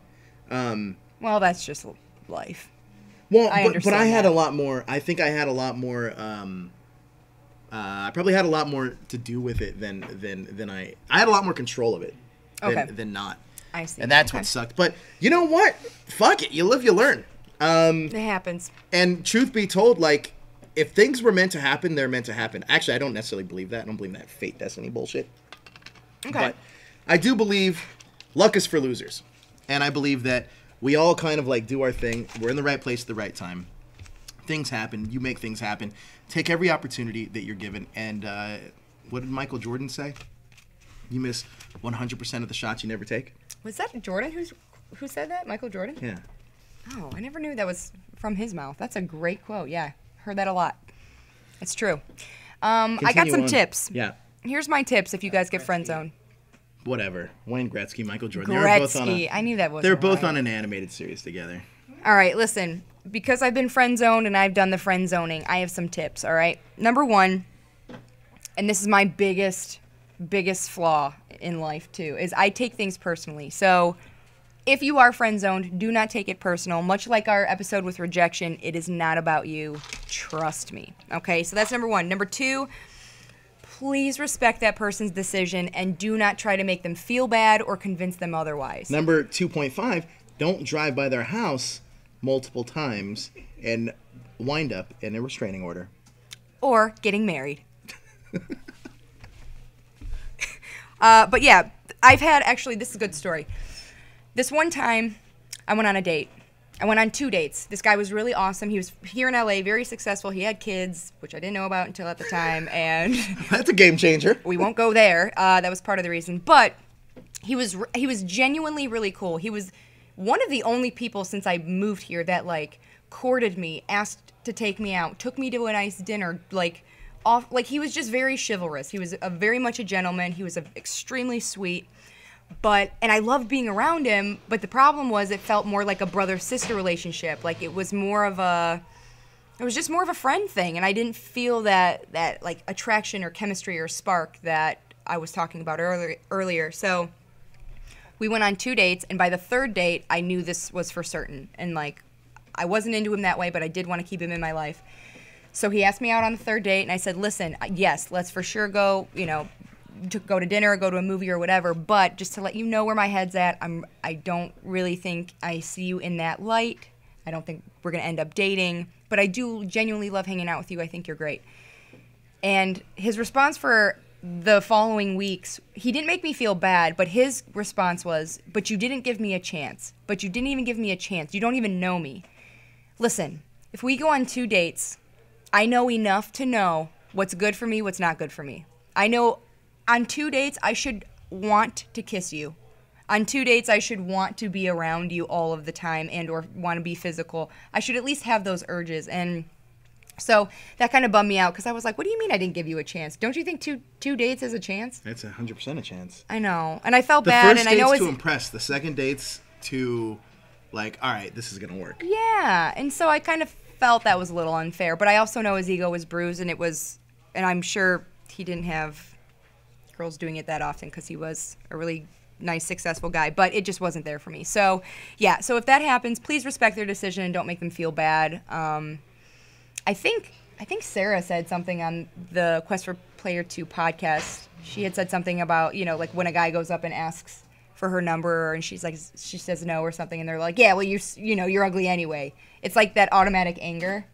Well, that's just life. Well, I but I had that. a lot more. I think I had a lot more. I probably had a lot more to do with it than I had a lot more control of it than not. I see. And that's what sucked. But you know what? Fuck it. You live, you learn. It happens. And truth be told, like, if things were meant to happen, they're meant to happen. Actually, I don't necessarily believe that. I don't believe in that fate, destiny bullshit. Okay. But I do believe luck is for losers. And I believe that we all kind of like do our thing. We're in the right place at the right time. Things happen. You make things happen. Take every opportunity that you're given. And what did Michael Jordan say? You miss 100% of the shots you never take. Was that Jordan who said that? Michael Jordan? Yeah. Oh, I never knew that was from his mouth. That's a great quote. Yeah, heard that a lot. It's true. I got some tips. Yeah. Here's my tips if you guys get friend zoned. Whatever. Wayne Gretzky, Michael Jordan. Gretzky. I knew that was. They're both on an animated series together. All right, listen. Because I've been friend zoned and I've done the friend zoning, I have some tips. All right. Number one, and this is my biggest flaw in life too, is I take things personally. So if you are friend zoned, do not take it personal. Much like our episode with rejection, it is not about you. Trust me. Okay. So that's number one. Number two. please respect that person's decision and do not try to make them feel bad or convince them otherwise. Number 2.5, don't drive by their house multiple times and wind up in a restraining order. Or getting married. But yeah, I've had, actually, this is a good story. This one time, I went on a date. I went on 2 dates. This guy was really awesome. He was here in LA, very successful. He had kids, which I didn't know about until at the time. And That's a game changer. we won't go there. That was part of the reason. But he was genuinely really cool. He was one of the only people since I moved here that, like, courted me, asked to take me out, took me to a nice dinner, he was just very chivalrous. He was very much a gentleman. He was extremely sweet. And I loved being around him, but the problem was it felt more like a brother-sister relationship. Like, it was just more of a friend thing, and I didn't feel that like attraction or chemistry or spark that I was talking about earlier. So we went on 2 dates, and by the 3rd date, I knew this was for certain. And, like, I wasn't into him that way, but I did want to keep him in my life. So he asked me out on the 3rd date, and I said, listen, yes, let's for sure go, to go to dinner or go to a movie or whatever, but just to let you know where my head's at, I don't really think I see you in that light. I don't think we're going to end up dating, but I do genuinely love hanging out with you. I think you're great. And his response for the following weeks, he didn't make me feel bad, but his response was, but you didn't give me a chance. But you didn't even give me a chance. You don't even know me. Listen, if we go on 2 dates, I know enough to know what's good for me, what's not good for me. I know on 2 dates, I should want to kiss you. On 2 dates, I should want to be around you all of the time and or want to be physical. I should at least have those urges. And so that kind of bummed me out because I was like, what do you mean I didn't give you a chance? Don't you think two dates is a chance? It's 100% a chance. I know. And I felt The bad. first And I know date's it's to impress. The second date's to, like, all right, this is going to work. Yeah. And so I kind of felt that was a little unfair. But I also know his ego was bruised, and I'm sure he didn't have girls doing it that often because he was a really nice, successful guy, but it just wasn't there for me. So, yeah, so if that happens, please respect their decision and don't make them feel bad. I think Sarah said something on the Quest for Player 2 podcast. She had said something about, like when a guy goes up and asks for her number and she says no or something, and they're like, yeah, well, you're ugly anyway. It's like that automatic anger.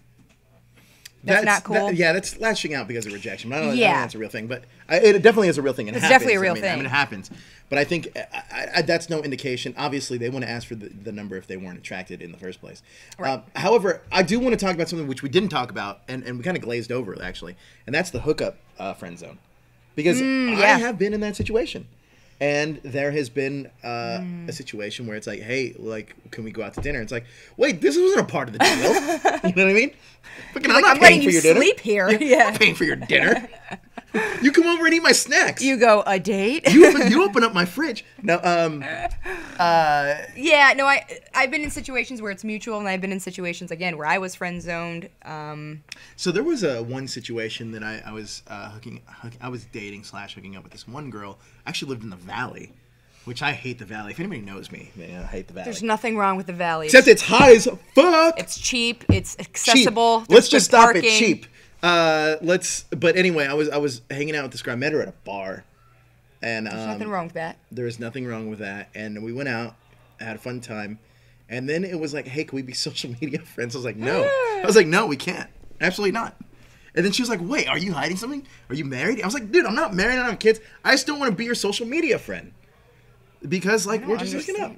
That's not cool. That's lashing out because of rejection. I don't know if that's a real thing, but it definitely is a real thing. It's definitely a real thing. It happens. But I think that's no indication. Obviously, they want to ask for the number if they weren't attracted in the first place. Right. However, I do want to talk about something which we didn't talk about, and we kind of glazed over, actually, and that's the hookup friend zone. Because I have been in that situation. And there has been a situation where it's like, hey, like, can we go out to dinner? It's like, wait, this wasn't a part of the deal. You know what I mean? Fucking, I'm not paying for your dinner. Sleep here. Yeah. I'm paying for your dinner. You come over and eat my snacks. You go, a date? You open up my fridge. No, yeah, no, I've been in situations where it's mutual, and I've been in situations, again, where I was friend zoned. So there was one situation that I was I was dating / hooking up with this one girl. I actually lived in the Valley, which I hate the Valley. If anybody knows me, I hate the Valley. There's nothing wrong with the Valley. Except it's high as fuck. It's cheap. It's accessible. Cheap. Let's just stop it. Cheap. But anyway, I was hanging out with this girl. I met her at a bar, and there's nothing wrong with that. There is nothing wrong with that. And we went out, had a fun time, and then it was like, hey, can we be social media friends? I was like, no. I was like, no, we can't. Absolutely not. And then she was like, wait, are you hiding something? Are you married? I was like, dude, I'm not married. I don't have kids. I just don't want to be your social media friend because, like, we're just hooking up.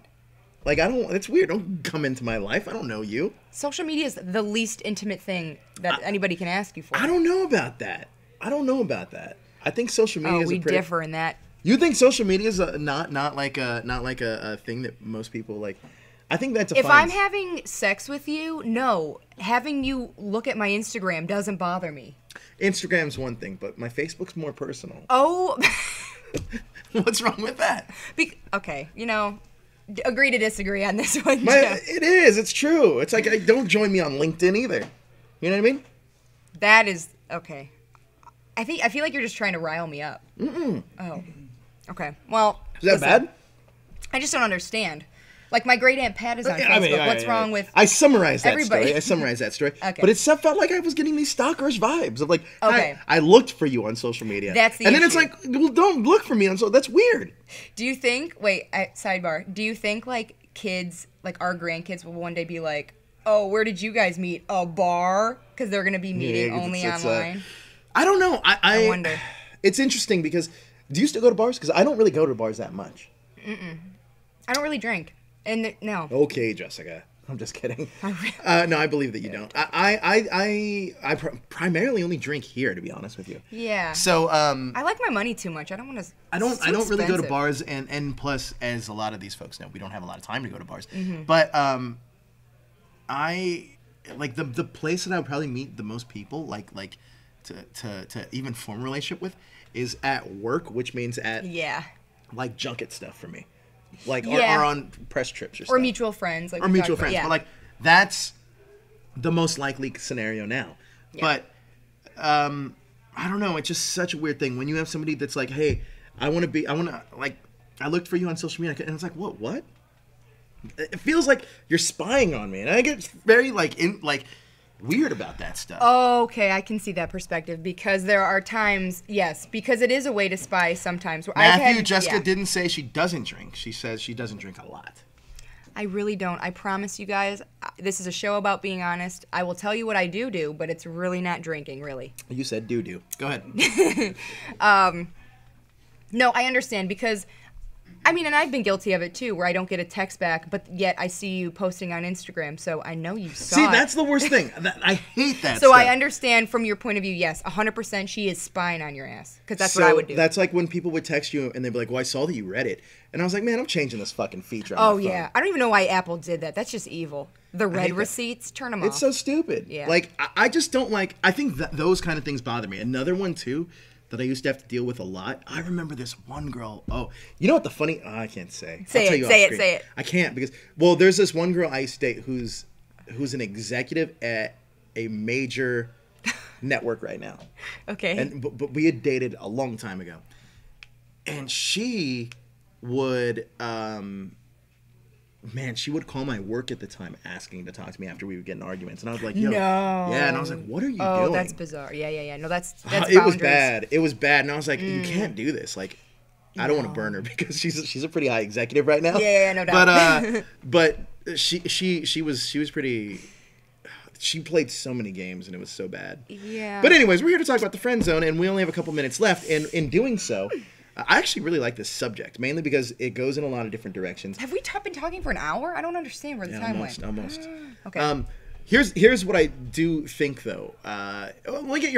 Like, it's weird. Don't come into my life. I don't know you. Social media is the least intimate thing that anybody can ask you for. I don't know about that. I think social media is we differ in that. You think social media is not like a thing that most people like? I think that's if I'm having sex with you, no. Having you look at my Instagram doesn't bother me. Instagram's one thing, but my Facebook's more personal. Oh. What's wrong with that? Okay, agree to disagree on this one. It is. It's true. It's like, don't join me on LinkedIn either. You know what I mean? That is okay. I feel like you're just trying to rile me up. Mm-mm. Oh. Okay. Well. Is that bad? I just don't understand. Like my great aunt Pat is on Facebook. What's wrong with? I summarized that everybody? story. I summarized that story. Okay. But it felt like I was getting these stalkerish vibes of like, Okay. I looked for you on social media. That's the and then it's issue. like, well, don't look for me on social. That's weird. Do you think? Wait, sidebar. Do you think like kids, like our grandkids, will one day be like, "Oh, where did you guys meet? A bar?" Because they're gonna be meeting only online. I don't know. I wonder. It's interesting because do you still go to bars? Because I don't really go to bars that much. I don't really drink, and no. Okay, Jessica. I'm just kidding. No, I believe that you don't. I primarily only drink here, to be honest with you. Yeah. So I like my money too much. I don't want to. I don't really go to bars, and plus, as a lot of these folks know, we don't have a lot of time to go to bars. But I like the place that I would probably meet the most people, like to even form a relationship with, is at work, which means at like junket stuff for me. Like or on press trips or stuff. Or mutual friends. Like or mutual friends. Yeah. But like that's the most likely scenario now. Yeah. But I don't know, it's just such a weird thing when you have somebody that's like, hey, I looked for you on social media, and it's like, what? It feels like you're spying on me, and I get very weird about that stuff. Oh, okay, I can see that perspective because there are times, yes, because it is a way to spy sometimes. Jessica didn't say she doesn't drink. She says she doesn't drink a lot. I really don't. I promise you guys, this is a show about being honest. I will tell you what I do, but it's really not drinking, really. You said do. Go ahead. No, I understand because, I mean, and I've been guilty of it too, where I don't get a text back, but yet I see you posting on Instagram, so I know you saw it. See, that's the worst thing. I hate that So stuff. I understand from your point of view, yes, 100% she is spying on your ass, because that's what I would do. That's like when people would text you and they'd be like, well, I saw that you read it. And I was like, man, I'm changing this fucking feature on my phone. Yeah. I don't even know why Apple did that. That's just evil. The red receipts, turn them off. It's so stupid. Yeah. Like, I just don't like, I think that those kind of things bother me. Another one, too, that I used to have to deal with a lot. I remember this one girl. Oh, you know what the funny? Oh, I can't say. Say it. I can't because there's this one girl I used to date who's an executive at a major network right now. Okay. But we had dated a long time ago, and she would she would call my work at the time asking to talk to me after we would get in arguments, and I was like, yo, yeah, and I was like, what are you doing? Oh, that's bizarre. Yeah. No, that's it was bad. It was bad, and I was like, you can't do this. Like, I don't want to burn her because she's a pretty high executive right now. Yeah, no doubt. But she was pretty. She played so many games, and it was so bad. Yeah. But anyways, we're here to talk about the friend zone, and we only have a couple minutes left. And in doing so, I actually really like this subject, mainly because it goes in a lot of different directions. Have we been talking for an hour? I don't understand where the time went. Almost. Okay. Here's what I do think, though. Let me get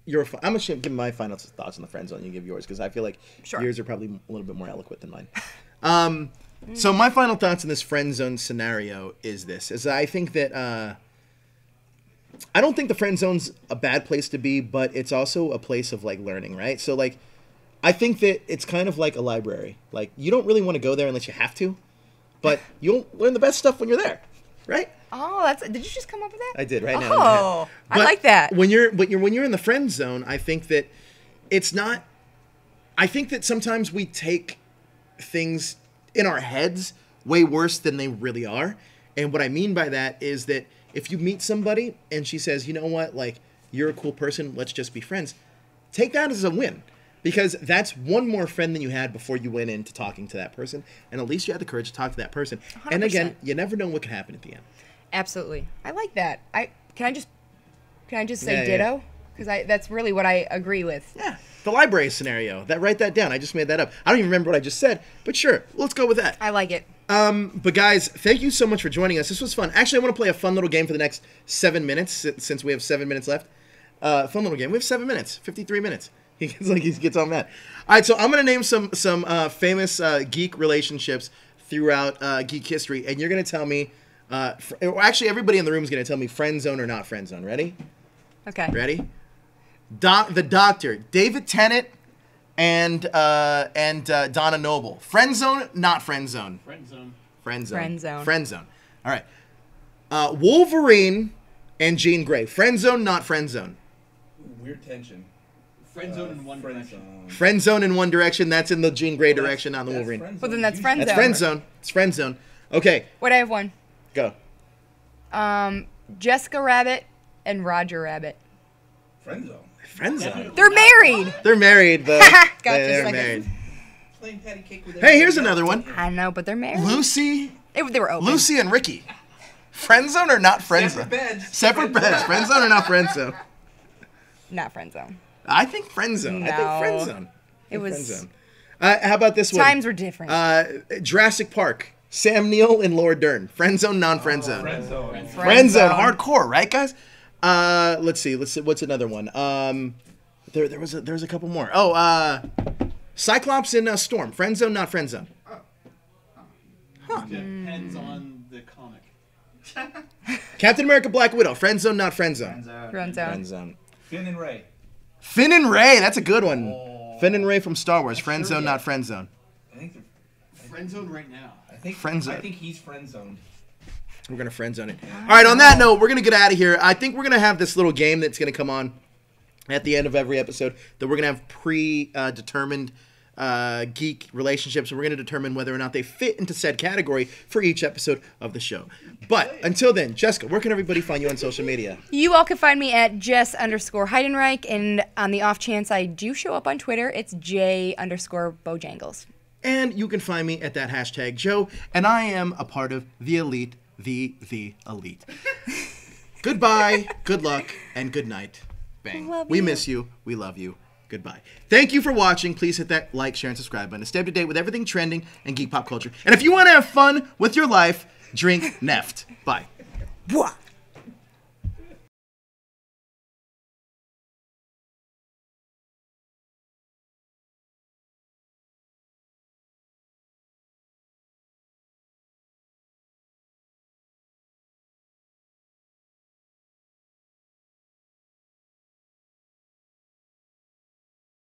your. I'm gonna give my final thoughts on the friend zone. You give yours because I feel like yours are probably a little bit more eloquent than mine. So my final thoughts in this friend zone scenario is this: I think that I don't think the friend zone's a bad place to be, but it's also a place of like learning, right? So like, I think that it's kind of like a library. Like, you don't really want to go there unless you have to, but you'll learn the best stuff when you're there, right? Oh, did you just come up with that? I did right now. Oh, I like that. When you're in the friend zone, I think that it's not. I think that sometimes we take things in our heads way worse than they really are, and what I mean by that is that if you meet somebody and she says, you know what, like, you're a cool person, let's just be friends, take that as a win. Because that's one more friend than you had before you went into talking to that person. And at least you had the courage to talk to that person. 100%. And again, you never know what can happen at the end. Absolutely. I like that. Can I just say ditto? Because that's really what I agree with. Yeah. The library scenario. Write that down. I just made that up. I don't even remember what I just said. But sure, let's go with that. I like it. But guys, thank you so much for joining us. This was fun. Actually, I want to play a fun little game for the next 7 minutes, since we have 7 minutes left. Fun little game. We have 7 minutes. 53 minutes. He gets all mad. All right, so I'm going to name some famous geek relationships throughout geek history, and you're going to tell me, actually, everybody in the room is going to tell me friend zone or not friend zone. Ready? Okay. Ready? The Doctor, David Tennant, and Donna Noble. Friend zone, not friend zone. Friend zone. Friend zone. Friend zone. Friend zone. All right. Wolverine and Jean Grey. Friend zone, not friend zone. Weird tension. Friendzone in one direction. Friend zone in one direction. That's in the Jean Grey direction, not the Wolverine. Well, then that's friend That's zone. friend zone. It's friend zone. Okay, Wait, I have one. go. Jessica Rabbit and Roger Rabbit. Friendzone. Friend zone. They're married. They're married, but Gotcha, they're second. married. Playing patty cake with Hey, here's another one. I know, but they're married. Lucy, They were open. Lucy and Ricky. Friend zone or not friend Separate zone? beds. Separate beds. Friend zone or not friend zone? Not friend zone. I think friend zone. I think No. friend zone. It was Friend zone. How about this one? times were different. Jurassic Park. Sam Neill and Laura Dern. Friend zone, non-friend zone. Friendzone. Friend zone, hardcore, right, guys? Let's see. What's another one? There was a couple more. Oh, Cyclops and Storm. Friend zone, not friend zone. Depends on the comic. Captain America, Black Widow. Friend zone, not friend zone. Friend zone. Friend zone. Finn and Ray. Finn and Ray. That's a good one. Finn and Ray from Star Wars. Friend zone, not friend zone. I think they're friendzone right now. I think Friendzone. I think he's friendzoned. We're gonna friend zone it. All right. On that note, we're gonna get out of here. I think we're gonna have this little game that's gonna come on at the end of every episode that we're gonna have predetermined geek relationships. We're gonna determine whether or not they fit into said category for each episode of the show. But until then, Jessica, where can everybody find you on social media? You all can find me at Jess_Heidenreich, and on the off chance I do show up on Twitter, it's J_Bojangles. And you can find me at that hashtag Joe, and I am a part of the elite, the elite. Goodbye, good luck, and good night. Bang. Love We you. miss you. We love you. Goodbye. Thank you for watching. Please hit that like, share, and subscribe button to stay up to date with everything trending and geek pop culture. And if you want to have fun with your life, drink Neft. Bye. Bwah.